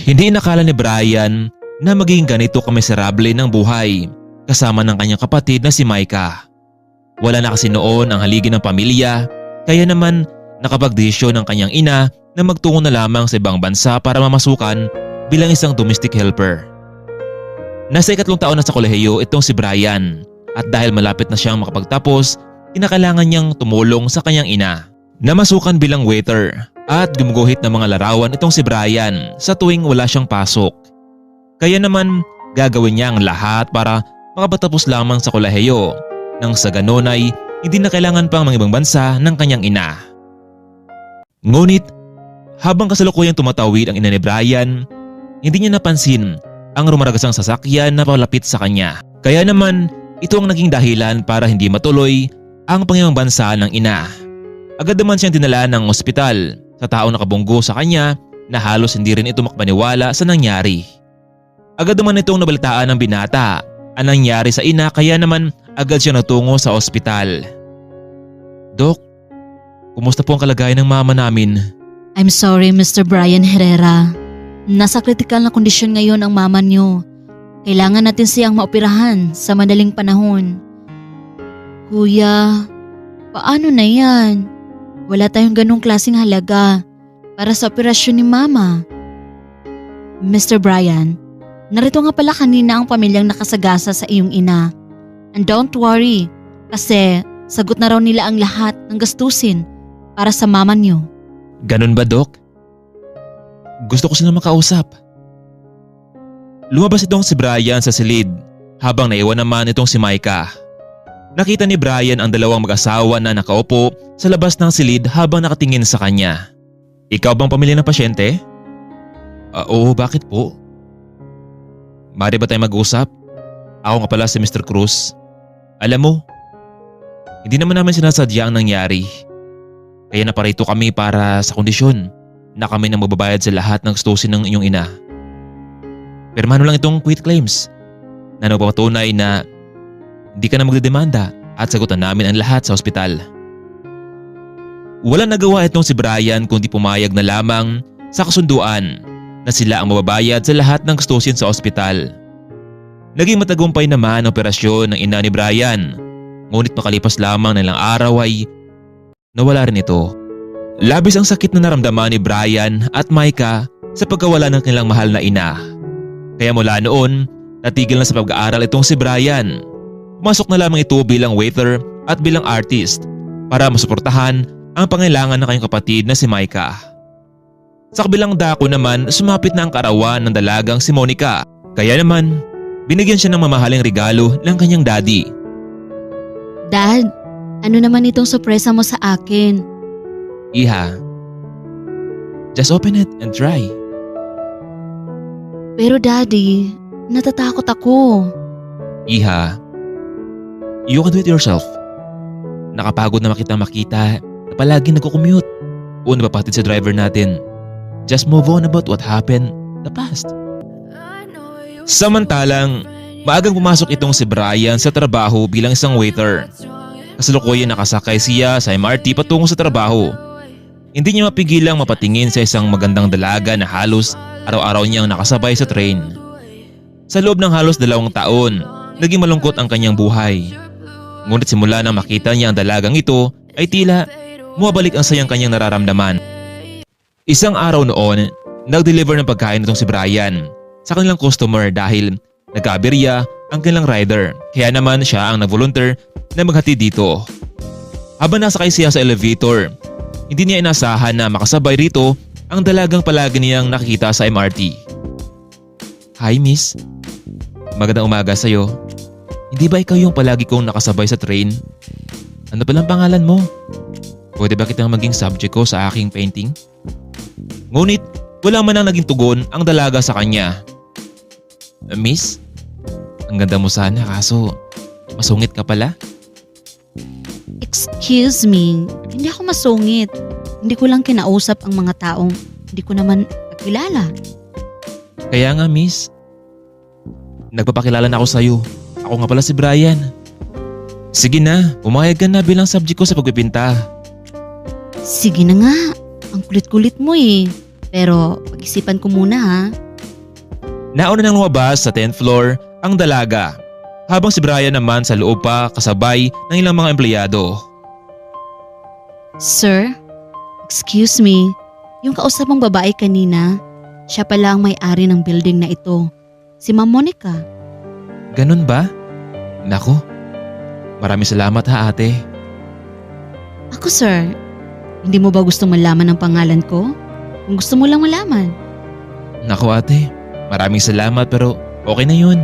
Hindi inakala ni Brian na magiging ganito kamiserable ng buhay kasama ng kanyang kapatid na si Micah. Wala na kasi noon ang haligi ng pamilya, kaya naman nakapagdesisyon ng kanyang ina na magtungo na lamang sa ibang bansa para mamasukan bilang isang domestic helper. Nasa 3 taon na sa kolehiyo itong si Brian at dahil malapit na siyang makapagtapos, kinakailangan niyang tumulong sa kanyang ina. Namasukan bilang waiter at gumuguhit ng mga larawan itong si Brian sa tuwing wala siyang pasok. Kaya naman gagawin niya ang lahat para makapatapos lamang sa kolehiyo nang sa ganon ay hindi na kailangan pang mga ibang bansa ng kanyang ina. Ngunit habang kasalukuyang tumatawid ang ina ni Brian, hindi niya napansin ang rumaragasang sasakyan na palapit sa kanya. Kaya naman ito ang naging dahilan para hindi matuloy ang pangibang bansa ng ina. Agad naman siyang dinala ng ospital sa taong nakabunggo sa kanya na halos hindi rin ito makapaniwala sa nangyari. Agad naman itong nabalitaan ng binata ang nangyari sa ina kaya naman agad siya natungo sa ospital. Dok, kumusta po ang kalagayan ng mama namin? I'm sorry, Mr. Brian Herrera. Nasa kritikal na kondisyon ngayon ang mama niyo. Kailangan natin siyang maoperahan sa madaling panahon. Kuya, paano na yan? Wala tayong ganong klaseng halaga para sa operasyon ni mama. Mr. Brian, narito nga pala kanina ang pamilyang nakasagasa sa iyong ina. And don't worry, kasi sagot na raw nila ang lahat ng gastusin para sa mama niyo. Ganun ba, Dok? Gusto ko silang makausap. Lumabas itong si Brian sa silid habang naiwan naman itong si Micah. Nakita ni Brian ang dalawang mag-asawa na nakaupo sa labas ng silid habang nakatingin sa kanya. Ikaw bang pamilya ng pasyente? Oo, bakit po? Mari ba tayo mag-usap? Ako nga pala si Mr. Cruz. Alam mo, hindi naman namin sinasadya ang nangyari. Kaya naparito kami para sa kondisyon na kami nang magbabayad sa lahat ng gastusin ng inyong ina. Pirmahan lang itong quit claims na nagpapatunay na hindi ka na magdedemanda at sagutan namin ang lahat sa ospital. Walang nagawa itong si Brian kundi pumayag na lamang sa kasunduan na sila ang mababayad sa lahat ng gastusin sa ospital. Naging matagumpay naman ang operasyon ng ina ni Brian, ngunit makalipas lamang ng ilang araw ay nawala rin ito. Labis ang sakit na naramdaman ni Brian at Micah sa pagkawala ng kanilang mahal na ina. Kaya mula noon, natigil na sa pag-aaral itong si Brian. Pumasok na lamang ito bilang waiter at bilang artist para masuportahan ang pangailangan ng kanyang kapatid na si Micah. Sa kabilang dako naman, sumapit na ang kaarawan ng dalagang si Monica. Kaya naman, binigyan siya ng mamahaling regalo ng kanyang daddy. Dad, ano naman itong sorpresa mo sa akin? Iha, just open it and try. Pero Daddy, natatakot ako. Iha, you can do it yourself. Nakapagod na makita na palagi nagko-commute o napapatid sa driver natin. Just move on about what happened in the past. Samantalang, maagang pumasok itong si Brian sa trabaho bilang isang waiter. Kasalukuyan nakasakay siya sa MRT patungo sa trabaho. Hindi niya mapigilang mapatingin sa isang magandang dalaga na halos araw-araw niyang nakasabay sa train. Sa loob ng halos 2 taon, naging malungkot ang kanyang buhay. Ngunit simula nang makita niya ang dalagang ito ay tila bumabalik ang sayang kanyang nararamdaman. Isang araw noon, nag-deliver ng pagkain itong si Brian sa kanilang customer dahil nagkaaberya ang kanilang rider. Kaya naman siya ang nag-volunteer na maghatid dito. Habang nasakay siya sa elevator, hindi niya inasahan na makasabay rito ang dalagang palagi niyang nakikita sa MRT. Hi miss, magandang umaga sa'yo. Hindi ba ikaw yung palagi kong nakasabay sa train? Ano palang pangalan mo? Pwede ba kitang maging subject ko sa aking painting? Ngunit wala man ang naging tugon ang dalaga sa kanya. Miss, ang ganda mo sana kaso masungit ka pala. Excuse me, hindi ako masungit. Hindi ko lang kinausap ang mga taong hindi ko naman kakilala. Kaya nga miss, nagpapakilala na ako sa'yo. Ako nga pala si Brian. Sige na, pumayag ka na bilang subject ko sa pagpipinta. Sige na nga, ang kulit-kulit mo eh. Pero pag-isipan ko muna ha. Nauna nang lumabas sa 10th floor ang dalaga, habang si Brian naman sa loob pa kasabay ng ilang mga empleyado. Sir, excuse me, yung kausap mong babae kanina, siya pala ang may-ari ng building na ito, si Ma'am Monica. Ganun ba? Nako, maraming salamat ha ate. Ako sir, hindi mo ba gustong malaman ang pangalan ko? Kung gusto mo lang malaman. Nako ate, maraming salamat pero okay na yun.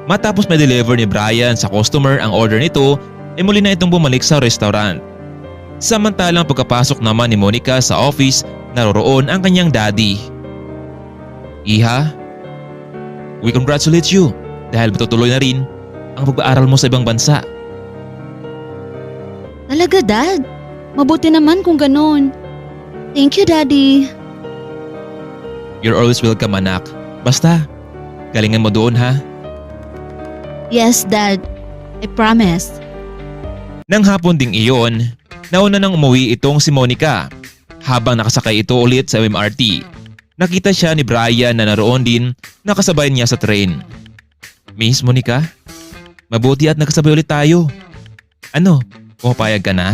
Matapos ma-deliver ni Brian sa customer ang order nito, ay muli na itong bumalik sa restaurant. Samantalang pagkapasok naman ni Monica sa office, naroroon ang kanyang daddy. Iha, we congratulate you dahil matutuloy na rin ang pag-aaral mo sa ibang bansa. Talaga dad? Mabuti naman kung ganun. Thank you daddy. You're always welcome anak. Basta, galingan mo doon ha. Yes dad, I promise. Nang hapon ding iyon, nauna nang umuwi itong si Monica. Habang nakasakay ito ulit sa MRT, nakita siya ni Brian na naroon din nakasabay niya sa train. Miss Monica, mabuti at nakasabay ulit tayo. Ano, pumapayag ka na?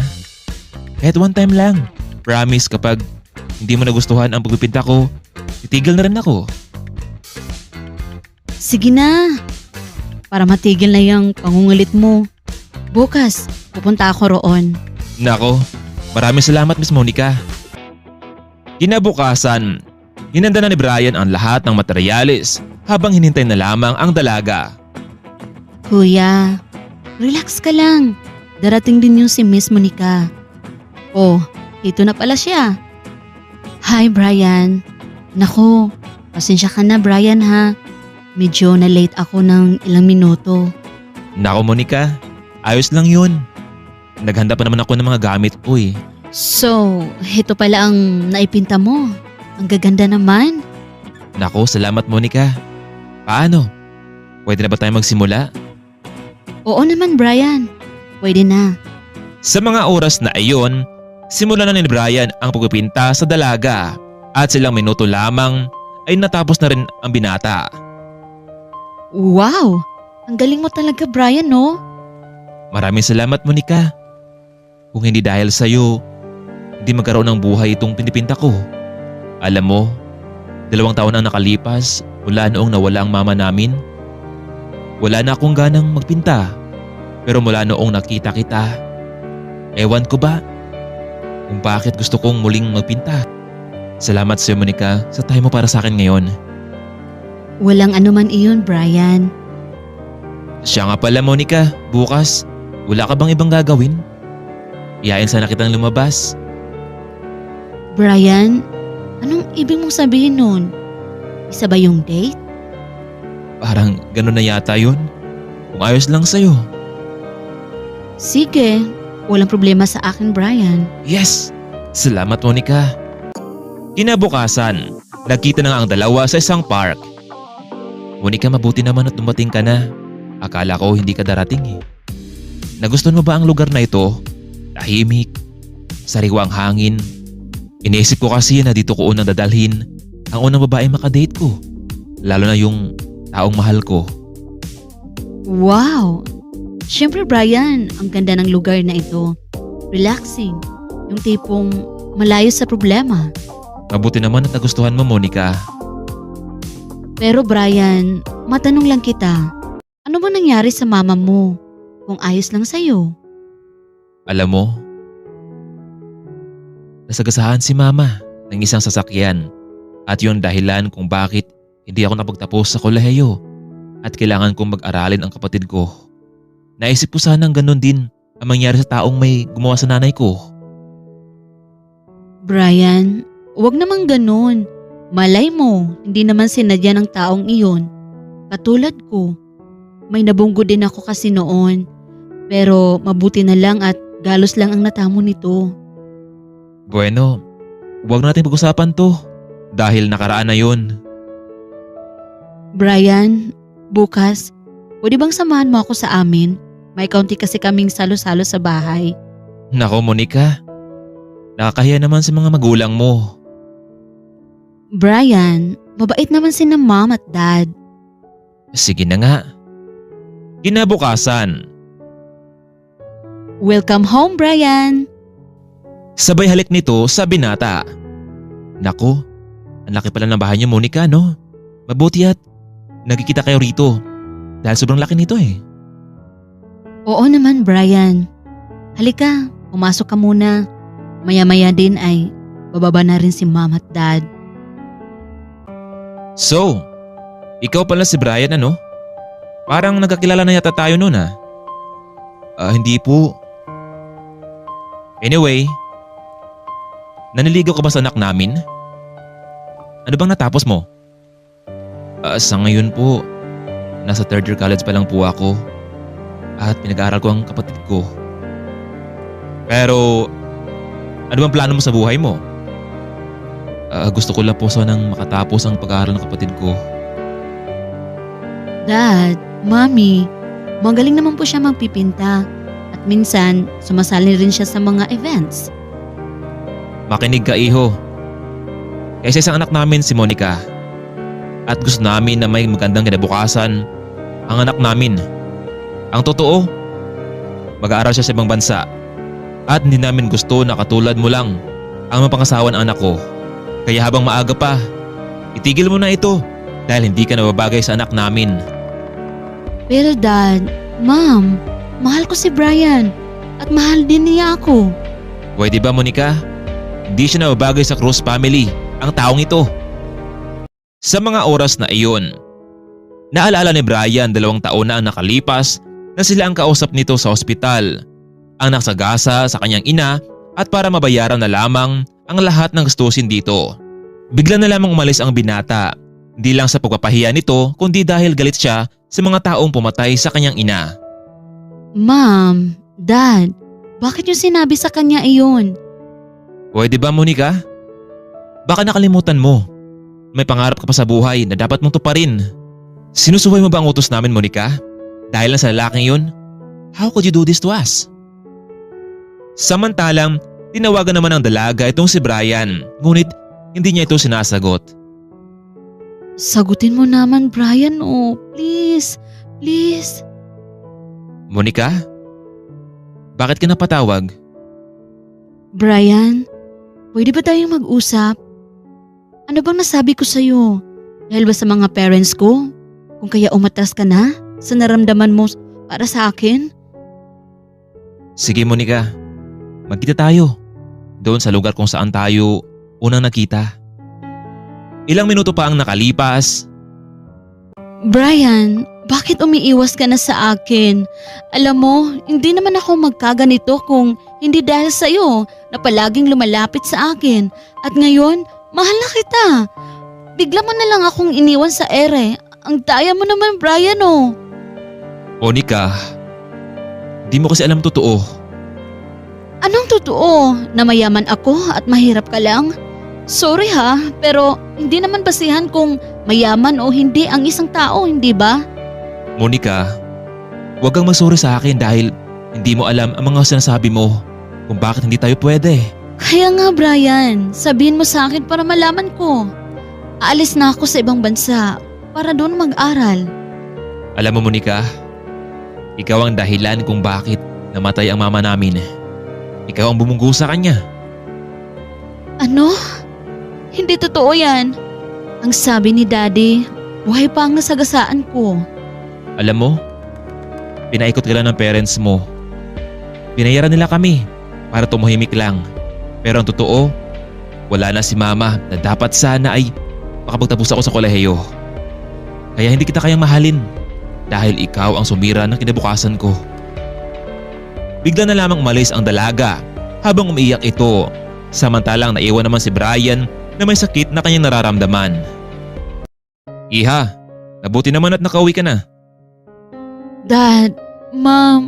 Kahit one time lang. Promise kapag hindi mo nagustuhan ang pagpipinta ko, titigil na rin ako. Sige na. Para matigil na yung pangungulit mo. Bukas, pupunta ako roon. Nako, maraming salamat Miss Monica. Kinabukasan, hinanda na ni Brian ang lahat ng materyales habang hinintay na lamang ang dalaga. Kuya, relax ka lang. Darating din yung si Miss Monica. Oh, ito na pala siya. Hi Brian. Nako, pasensya ka na Brian ha. Medyo na-late ako ng ilang minuto. Nako Monica, ayos lang yun. Naghanda pa naman ako ng mga gamit ko eh. So, ito pala ang naipinta mo. Ang gaganda naman. Nako, salamat Monica. Paano? Pwede na ba tayo magsimula? Oo naman Brian. Pwede na. Sa mga oras na iyon, simulan na ni Brian ang pagpipinta sa dalaga at silang minuto lamang ay natapos na rin ang binata. Wow! Ang galing mo talaga Brian no? Maraming salamat Monica. Kung hindi dahil sa'yo, hindi magkaroon ng buhay itong pinipinta ko. Alam mo, 2 taon ang nakalipas mula noong nawala ang mama namin. Wala na akong ganang magpinta. Pero mula noong nakita kita, ewan ko ba kung bakit gusto kong muling magpinta. Salamat sa'yo Monica sa time mo para sa akin ngayon. Walang anuman iyon Brian. Siya nga pala Monica, bukas, wala ka bang ibang gagawin? Iyain sana kitang lumabas. Brian, anong ibig mong sabihin nun? Isa ba yung date? Parang ganun na yata yun. Kung ayos lang sa'yo. Sige, walang problema sa akin Brian. Yes! Salamat Monica. Kinabukasan, nagkita na nga ang dalawa sa isang park. Monica, mabuti naman at dumating ka na. Akala ko hindi ka darating eh. Nagustuhan mo ba ang lugar na ito? Tahimik, sariwang hangin. Iniisip ko kasi na dito ko unang dadalhin ang unang babae makadate ko. Lalo na yung taong mahal ko. Wow! Siyempre Brian, ang ganda ng lugar na ito. Relaxing. Yung tipong malayo sa problema. Mabuti naman at nagustuhan mo Monica. Pero Brian, matanong lang kita. Ano ba nangyari sa mama mo? Kung ayos lang sa'yo. Alam mo, nasagasahan si mama ng isang sasakyan at yun dahilan kung bakit hindi ako napagtapos sa kolehiyo at kailangan kong mag-aralin ang kapatid ko. Naisip ko sanang ganun din ang mangyari sa taong may gumawa sa nanay ko. Brian, wag namang ganun. Malay mo, hindi naman sinadya ng taong iyon. Katulad ko. May nabunggo din ako kasi noon. Pero mabuti na lang at galos lang ang natamo nito. Bueno, huwag natin pag-usapan to dahil nakaraan na yun. Brian, bukas, pwede bang samahan mo ako sa amin? May kaunti kasi kaming salo-salo sa bahay. Nako Monica, nakakahiya naman sa mga magulang mo. Brian, Mabait naman sina mom at dad. Sige na nga. Kinabukasan, Welcome home, Brian! sabay halik nito sa binata. Naku, ang laki pala ng bahay niyo, Monica, no? Mabuti at nagkikita kayo rito dahil sobrang laki nito eh. Oo naman, Brian. Halika, pumasok ka muna. Maya-maya din ay bababa na rin si mom at dad. So, ikaw pala si Brian, ano? Parang nagkakilala na yata tayo noon ah. Hindi po. Anyway, naniligaw ka ba sa anak namin? Ano bang natapos mo? Sa ngayon po, nasa third year college pa lang po ako at pinag-aaral ko ang kapatid ko. Pero, ano bang plano mo sa buhay mo? Gusto ko lang po sanang makatapos ang pag-aaral ng kapatid ko. Dad, Mommy, magaling naman po siya magpipinta. At minsan, sumasali rin siya sa mga events. Makinig ka, iho. Kaysa isang anak namin si Monica. At gusto namin na may magandang kinabukasan ang anak namin. Ang totoo, mag-aaral siya sa ibang bansa. At hindi namin gusto na katulad mo lang ang mapangasawa ng anak ko. Kaya habang maaga pa, itigil mo na ito dahil hindi ka nababagay sa anak namin. Pero Dad, Mom, mahal ko si Brian at mahal din niya ako. Pwede ba, Monica? Hindi siya nababagay sa Cruz family, ang taong ito. Sa mga oras na iyon, naalala ni Brian 2 taon na ang nakalipas na sila ang kausap nito sa ospital. Ang nagsagasa sa kanyang ina at para mabayaran na lamang ang lahat ng gastusin dito. Bigla na lamang umalis ang binata, hindi lang sa pagpapahiya nito kundi dahil galit siya sa mga taong pumatay sa kanyang ina. Mom, Dad, bakit niyo sinabi sa kanya iyon? Pwede ba, Monica? Baka nakalimutan mo. May pangarap ka pa sa buhay na dapat mong tuparin. Sinusuway mo ba ang utos namin, Monica? Dahil lang sa lalaking yun? How could you do this to us? Samantalang, tinawagan naman ng dalaga itong si Brian, ngunit hindi niya ito sinasagot. Sagutin mo naman, Brian, oh. Please, please. Monica? Bakit ka napatawag? Brian, pwede ba tayong mag-usap? Ano bang nasabi ko sa'yo? Dahil ba sa mga parents ko? Kung kaya umatras ka na sa naramdaman mo para sa akin? Sige, Monica. Magkita tayo. Doon sa lugar kung saan tayo unang nakita. Ilang minuto pa ang nakalipas. Brian, bakit umiiwas ka na sa akin? Alam mo, hindi naman ako magkaganito kung hindi dahil sa'yo na palaging lumalapit sa akin. At ngayon, mahal na kita. Bigla mo na lang akong iniwan sa ere. Ang daya mo naman, Brian, oh. Monica, di mo kasi alam totoo. Anong totoo? Na mayaman ako at mahirap ka lang? Sorry ha, pero hindi naman basihan kung mayaman o hindi ang isang tao, hindi ba? Monica, huwag kang masuri sa akin dahil hindi mo alam ang mga sinasabi mo kung bakit hindi tayo pwede. Kaya nga, Brian, sabihin mo sa akin para malaman ko. Aalis na ako sa ibang bansa para doon mag-aral. Alam mo, Monica, ikaw ang dahilan kung bakit namatay ang mama namin. Ikaw ang bumunggo sa kanya. Ano? Hindi totoo yan. Ang sabi ni Daddy, buhay pa ang nasagasaan ko. Alam mo, pinaikot ka lang ng parents mo. Pinayaran nila kami para tumahimik lang. Pero ang totoo, wala na si mama na dapat sana ay makapagtapos ako sa kolehiyo. Kaya hindi kita kayang mahalin dahil ikaw ang sumira ng kinabukasan ko. Bigla na lamang umalis ang dalaga habang umiiyak ito. Samantalang naiwan naman si Brian na may sakit na kanyang nararamdaman. Iha, nabuti naman at nakauwi ka na. Dad, Mom,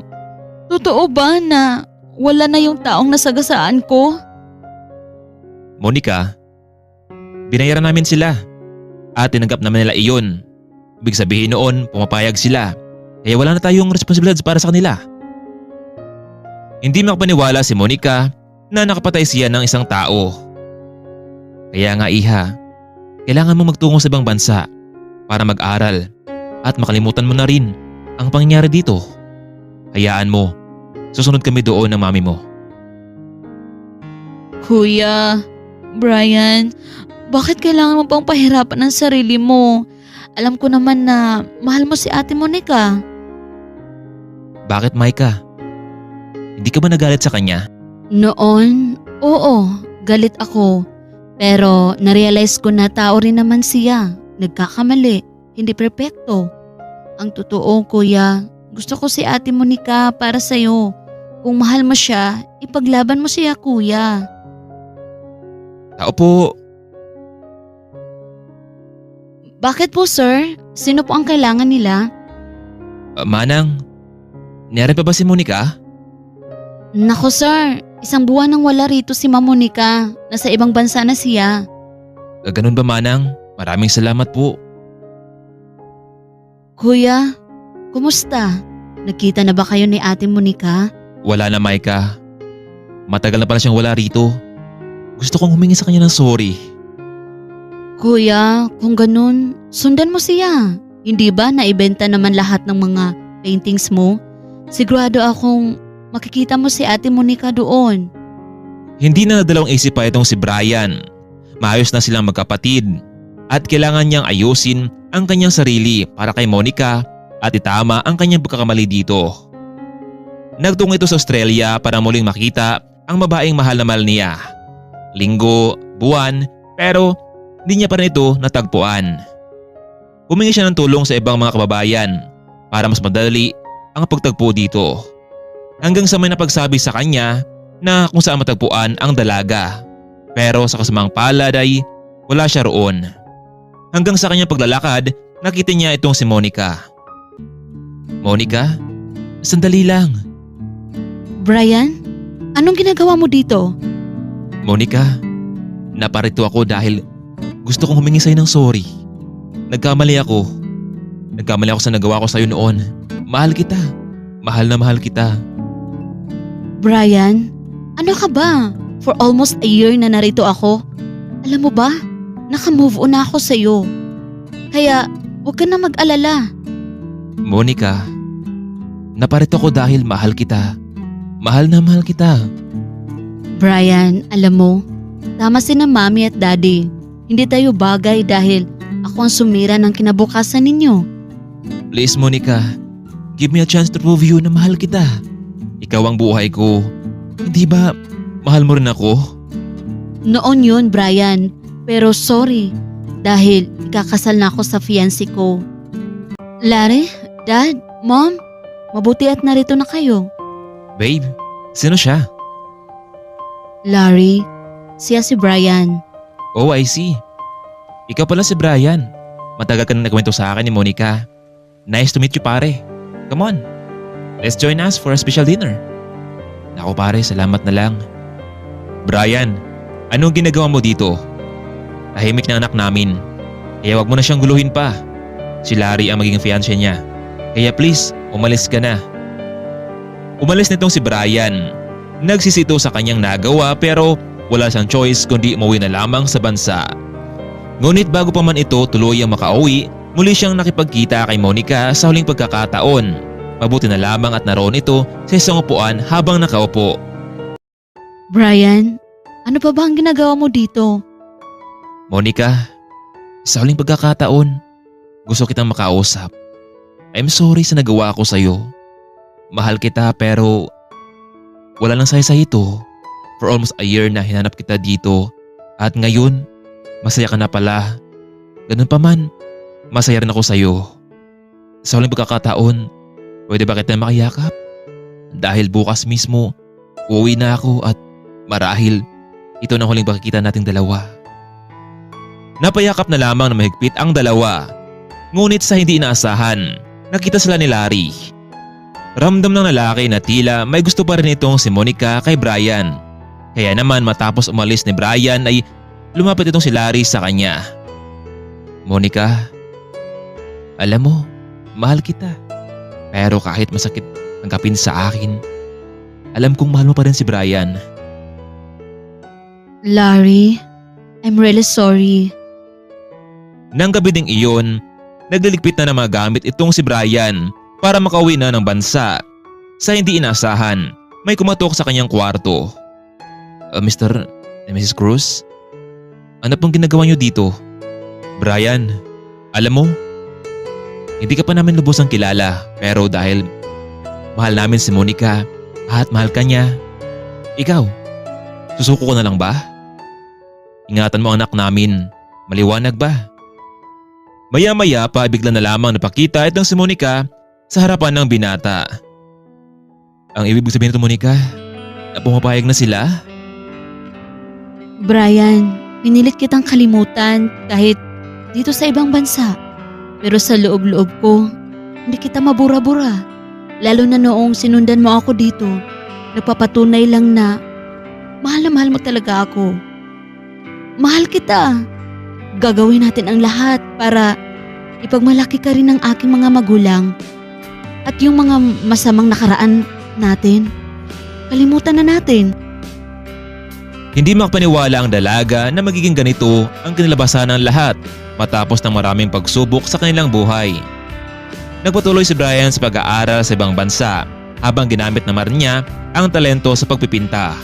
totoo ba na wala na yung taong nasagasaan ko? Monica, binayaran namin sila at tinanggap naman nila iyon. Ibig sabihin noon, pumapayag sila. Kaya wala na tayong responsibilidad para sa kanila. Hindi makapaniwala si Monica na nakapatay siya ng isang tao. Kaya nga, Iha, Kailangan mo magtungo sa ibang bansa para mag-aral at makalimutan mo na rin ang pangyayari dito. Hayaan mo, susunod kami doon ng mami mo. Kuya, Brian, bakit kailangan mo pang pahirapan ang sarili mo? Alam ko naman na mahal mo si Ate Monica. Bakit, Micah? Hindi ka ba nagalit sa kanya? Noon, oo, galit ako. Pero narealize ko na tao rin naman siya. Nagkakamali, hindi perpekto. Ang totoo, kuya, gusto ko si Ate Monica para sa'yo. Kung mahal mo siya, ipaglaban mo siya, kuya. Tao po. Bakit po, sir? Sino po ang kailangan nila? Manang, niyari pa ba si Monica? Nako, sir. Isang buwan nang wala rito si Ma'am Monica. Nasa ibang bansa na siya. Ganun ba, Manang? Maraming salamat po. Kuya, kumusta? Nagkita na ba kayo ni Ate Monica? Wala na, Micah. Matagal na pala siyang wala rito. Gusto kong humingi sa kanya ng sorry. Kuya, kung ganun, sundan mo siya. Hindi ba naibenta naman lahat ng mga paintings mo? Sigurado akong makikita mo si Ate Monica doon. Hindi na nadalawang isip pa itong si Brian. Maayos na silang magkapatid at kailangan niyang ayusin ang kanyang sarili para kay Monica at itama ang kanyang pagkakamali dito. Nagtungo ito sa Australia para muling makita ang babaeng mahal na mahal niya. Linggo, buwan, pero hindi niya pa rin ito natagpuan. Humingi siya ng tulong sa ibang mga kababayan para mas madali ang pagtagpo dito. Hanggang sa may napagsabi sa kanya na kung saan matagpuan ang dalaga. Pero sa kasamang palad ay wala siya roon. Hanggang sa kanyang paglalakad, nakita niya itong si Monica. Monica, sandali lang. Brian, anong ginagawa mo dito? Monica, naparito ako dahil gusto kong humingi sa'yo ng sorry. Nagkamali ako. Nagkamali ako sa nagawa ko sa'yo noon. Mahal kita. Mahal na mahal kita. Brian, ano ka ba? For almost a year na narito ako. Alam mo ba, naka-move on na ako sa'yo. Kaya huwag ka na mag-alala. Monica, naparito ako dahil mahal kita. Mahal na mahal kita. Brian, alam mo, tama sina Mami at Daddy. Hindi tayo bagay dahil ako ang sumira ng kinabukasan ninyo. Please, Monica, give me a chance to prove you na mahal kita. Ikaw ang buhay ko. Hindi ba mahal mo rin ako? Noon yun, Brian. Pero sorry, dahil ikakasal na ako sa fiancé ko. Larry, Dad, Mom, mabuti at narito na kayo. Babe, sino siya? Larry, siya si Brian. Oh, I see. Ikaw pala si Brian. Matagal ka na nagkwento sa akin ni Monica. Nice to meet you, pare. Come on, let's join us for a special dinner. Naku pare, salamat na lang. Brian, anong ginagawa mo dito? Tahimik na anak namin. Kaya wag mo na siyang guluhin pa. Si Larry ang magiging fiancé niya. Kaya please, umalis ka na. Umalis nitong si Brian. Nagsisito sa kanyang nagawa pero wala siyang choice kundi umuwi na lamang sa bansa. Ngunit bago pa man ito tuluyang makauwi, muli siyang nakipagkita kay Monica sa huling pagkakataon. Mabuti na lamang at naroon ito sa isang upuan habang nakaupo. Brian, ano pa ba ang ginagawa mo dito? Monica, sa huling pagkakataon, gusto kitang makausap. I'm sorry sa nagawa ko sa'yo. Mahal kita pero wala lang saya sa ito. For almost a year na hinanap kita dito at ngayon, masaya ka na pala. Ganun pa man, masaya rin ako sa'yo. Sa huling pagkakataon, pwede ba kita makiyakap? Dahil bukas mismo, uuwi na ako at marahil ito na huling pagkikita nating dalawa. Napayakap na lamang na mahigpit ang dalawa. Ngunit sa hindi inaasahan, nakita sila ni Larry. Ramdam ng lalaki na tila may gusto pa rin itong si Monica kay Brian. Kaya naman matapos umalis ni Brian ay lumapit itong si Larry sa kanya. Monica, alam mo, mahal kita. Pero kahit masakit tanggapin sa akin, alam kong mahal mo pa rin si Brian. Larry, I'm really sorry. Nang gabi ding iyon, nagliligpit na ng mga gamit itong si Brian para makauwi na ng bansa. Sa hindi inaasahan, may kumatok sa kanyang kwarto. Mr. and Mrs. Cruz? Ano pong ginagawa niyo dito? Brian, alam mo, hindi ka pa namin lubosang kilala pero dahil mahal namin si Monica at mahal ka niya, ikaw, susuko ko na lang ba? Ingatan mo ang anak namin, maliwanag ba? Maya-maya pa bigla na lamang napakita itong si Monica sa harapan ng binata. Ang ibig sabihin nito, Monica, na pumapayag na sila? Brian, pinilit kitang kalimutan kahit dito sa ibang bansa. Pero sa loob-loob ko, hindi kita mabura-bura. Lalo na noong sinundan mo ako dito, nagpapatunay lang na mahal mo talaga ako. Mahal kita. Gagawin natin ang lahat para ipagmalaki ka rin ng aking mga magulang at yung mga masamang nakaraan natin. Kalimutan na natin. Hindi makapaniwala ang dalaga na magiging ganito ang kinilabasan ng lahat matapos ng maraming pagsubok sa kanilang buhay. Nagpatuloy si Brian sa pag-aaral sa ibang bansa habang ginamit naman niya ang talento sa pagpipinta.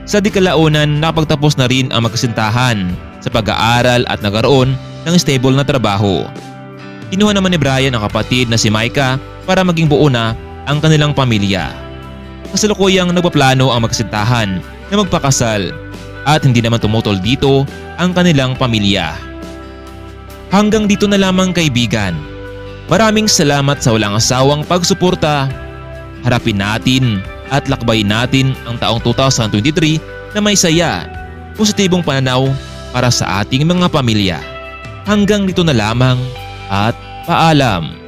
Sa di kalaunan, nakapagtapos na rin ang magkasintahan sa pag-aaral at nagkaroon ng stable na trabaho. Kinuha naman ni Brian ang kapatid na si Micah para maging buo na ang kanilang pamilya. Kasalukuyang nagpaplano ang magkasintahan na magpakasal at hindi naman tumutol dito ang kanilang pamilya. Hanggang dito na lamang, kaibigan. Maraming salamat sa walang asawang pagsuporta. Harapin natin at lakbayin natin ang taong 2023 na may saya, positibong pananaw para sa ating mga pamilya. Hanggang dito na lamang at paalam.